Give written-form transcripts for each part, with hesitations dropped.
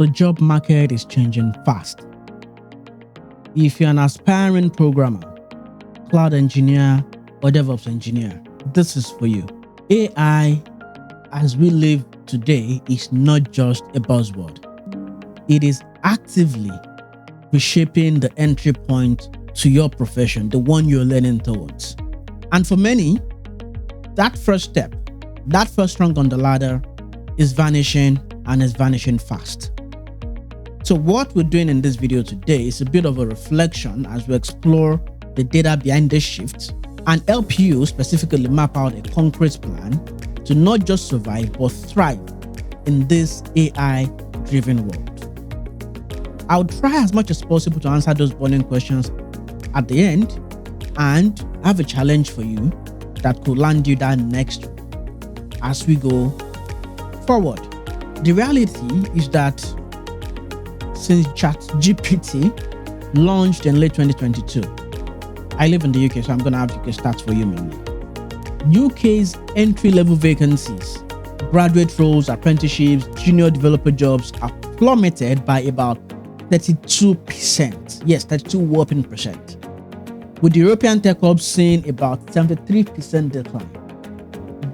The job market is changing fast. If you're an aspiring programmer, cloud engineer, or DevOps engineer, this is for you. AI, as we live today, is not just a buzzword. It is actively reshaping the entry point to your profession, the one you're learning towards. And for many, that first step, that first rung on the ladder is vanishing, and is vanishing fast. So what we're doing in this video today is a bit of a reflection as we explore the data behind this shift and help you specifically map out a concrete plan to not just survive but thrive in this AI-driven world. I'll try as much as possible to answer those burning questions at the end and have a challenge for you that could land you that next as we go forward. The reality is that since ChatGPT launched in late 2022, I live in the UK, so I'm going to have UK stats for you mainly. UK's entry-level vacancies, graduate roles, apprenticeships, junior developer jobs are plummeted by about 32%. Yes, 32 whopping percent. With the European tech hubs seeing about 73% decline.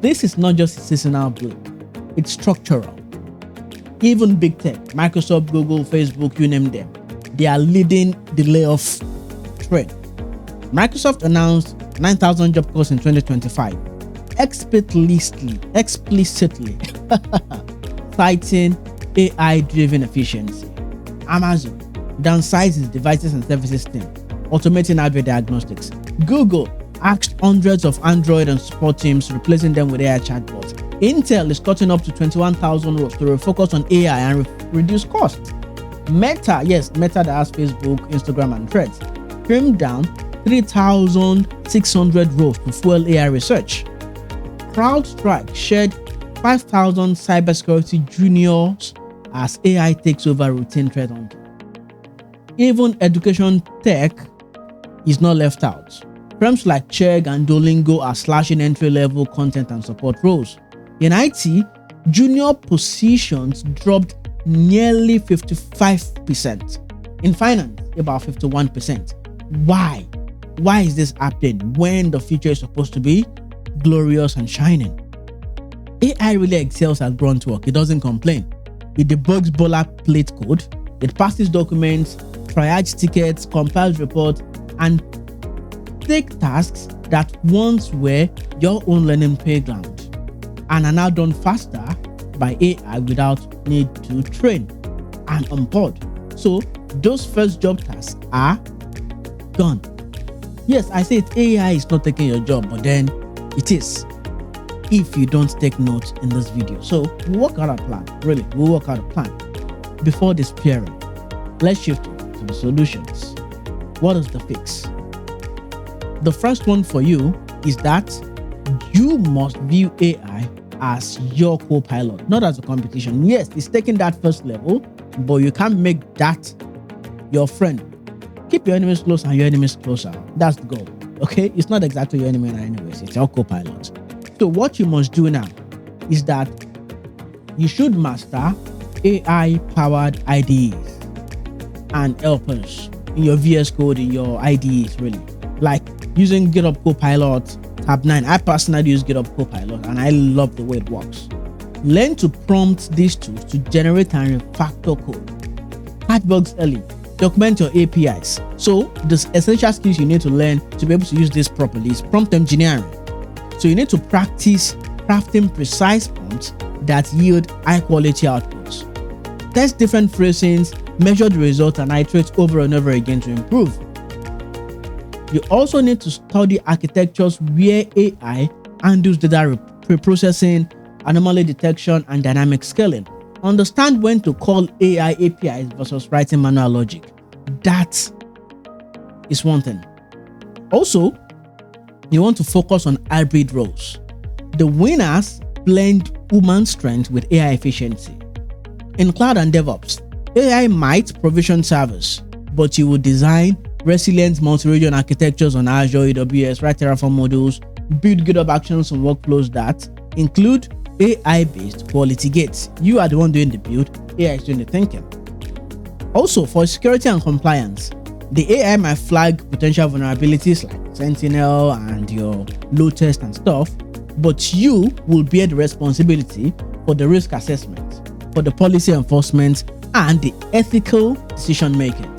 This is not just a seasonal blip, it's structural. Even big tech, Microsoft, Google, Facebook, you name them, they are leading the layoff trend. Microsoft announced 9,000 job cuts in 2025, explicitly citing AI-driven efficiency. Amazon downsizes devices and services team, automating hardware diagnostics. Google axed hundreds of Android and support teams, replacing them with AI chatbots. Intel is cutting up to 21,000 roles to refocus on AI and reduce costs. Meta that has Facebook, Instagram, and Threads, trimmed down 3,600 roles to fuel AI research. CrowdStrike shed 5,000 cybersecurity juniors as AI takes over routine threat hunting. Even education tech is not left out. Firms like Chegg and Duolingo are slashing entry-level content and support roles. In IT, junior positions dropped nearly 55%. In finance, about 51%. Why? Why is this happening when the future is supposed to be glorious and shining? AI really excels at grunt work. It doesn't complain. It debugs boilerplate code. It passes documents, triages tickets, compiles reports, and takes tasks that once were your own learning playground and are now done faster by AI without need to train and onboard. So those first job tasks are gone. Yes, I say AI is not taking your job, but then it is if you don't take notes in this video. So we'll work out a plan. Really, we'll work out a plan. Before despairing, let's shift to the solutions. What is the fix? The first one for you is that you must view AI as your co-pilot, not as a competition. Yes, it's taking that first level, but you can't make that your friend. Keep your enemies close and your enemies closer. That's the goal. Okay? It's not exactly your enemy anyways. It's your co-pilot. So what you must do now is that you should master AI-powered IDEs and helpers in your VS Code, in your IDEs, really. Like using GitHub Copilot, Tab 9. I personally use GitHub Copilot and I love the way it works. Learn to prompt these tools to generate and refactor code. Catch bugs early. Document your APIs. So the essential skills you need to learn to be able to use this properly is prompt engineering. So you need to practice crafting precise prompts that yield high quality outputs. Test different phrasings, measure the result, and iterate over and over again to improve. You also need to study architectures where AI handles data preprocessing, anomaly detection, and dynamic scaling. Understand when to call AI APIs versus writing manual logic. That is one thing. Also, you want to focus on hybrid roles. The winners blend human strength with AI efficiency. In cloud and DevOps, AI might provision servers, but you will design resilient multi-region architectures on Azure, AWS, write Terraform modules, build GitHub actions and workflows that include AI-based quality gates. You are the one doing the build, AI is doing the thinking. Also, for security and compliance, the AI might flag potential vulnerabilities like Sentinel and your load test and stuff, but you will bear the responsibility for the risk assessment, for the policy enforcement, and the ethical decision making.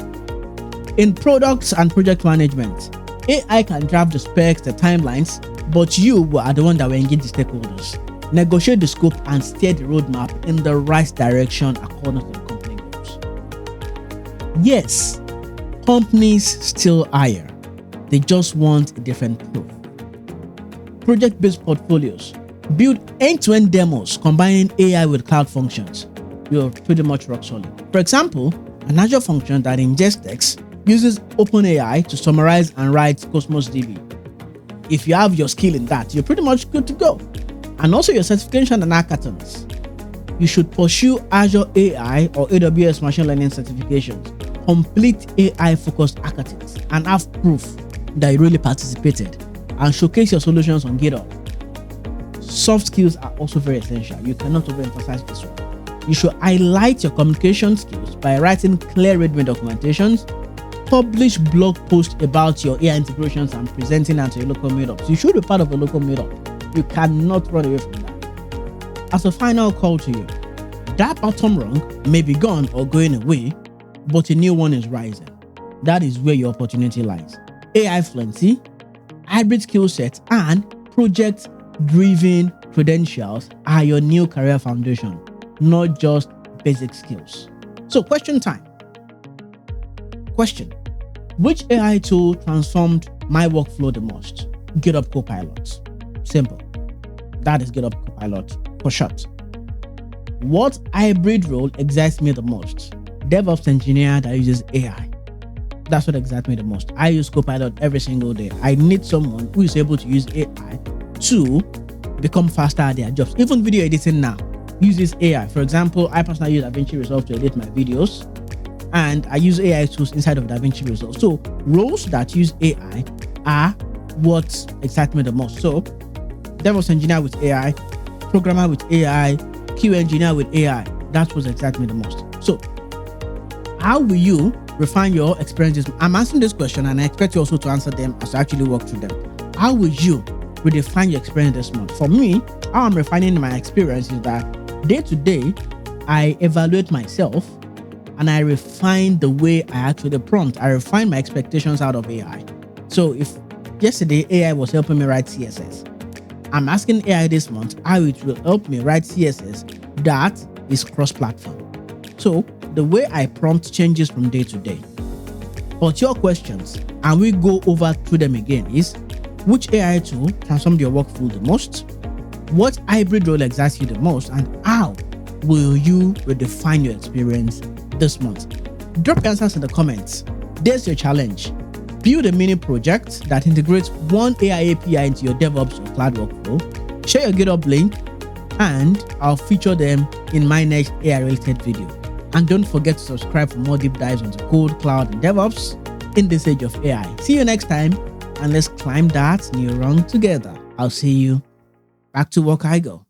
In products and project management, AI can draft the specs, the timelines, but you are the one that will engage the stakeholders, negotiate the scope, and steer the roadmap in the right direction according to the company goals. Yes, companies still hire. They just want a different proof. Project-based portfolios. Build end-to-end demos combining AI with cloud functions. You're pretty much rock solid. For example, an Azure function that ingests text uses OpenAI to summarize and write Cosmos DB. If you have your skill in that, you're pretty much good to go. And also your certification and hackathons. You should pursue Azure AI or AWS machine learning certifications. Complete AI-focused hackathons and have proof that you really participated, and showcase your solutions on GitHub. Soft skills are also very essential. You cannot overemphasize this one. You should highlight your communication skills by writing clear readme documentations, publish blog posts about your AI integrations, and presenting them to your local meetups. You should be part of a local meetup. You cannot run away from that. As a final call to you, that bottom rung may be gone or going away, but a new one is rising. That is where your opportunity lies. AI fluency, hybrid skill sets, and project-driven credentials are your new career foundation, not just basic skills. So, question time. Question: which AI tool transformed my workflow the most? GitHub Copilot. Simple. That is GitHub Copilot for short. What hybrid role excites me the most? DevOps engineer that uses AI. That's what excites me the most. I use Copilot every single day. I need someone who is able to use AI to become faster at their jobs. Even video editing now uses AI. For example, I personally use DaVinci Resolve to edit my videos, and I use AI tools inside of DaVinci Resolve. So roles that use AI are what excites me the most. So DevOps engineer with AI, programmer with AI, QA engineer with AI. That's what excites me the most. So how will you refine your experiences? I'm answering this question, and I expect you also to answer them as I actually walk through them. How will you redefine your experience this month? For me, how I'm refining my experience is that day to day, I evaluate myself and I refine the way I actually prompt. I refine my expectations out of AI. So if yesterday AI was helping me write CSS, I'm asking AI this month how it will help me write CSS that is cross-platform. So the way I prompt changes from day to day. But your questions, and we go over through them again, is: which AI tool transformed your workflow the most? What hybrid role excites you the most? And how will you redefine your experience this month? Drop your answers in the comments. There's your challenge. Build a mini project that integrates one AI API into your DevOps or cloud workflow. Share your GitHub link, and I'll feature them in my next AI-related video. And don't forget to subscribe for more deep dives into code, cloud, and DevOps in this age of AI. See you next time, and let's climb that new rung together. I'll see you. Back to work I go.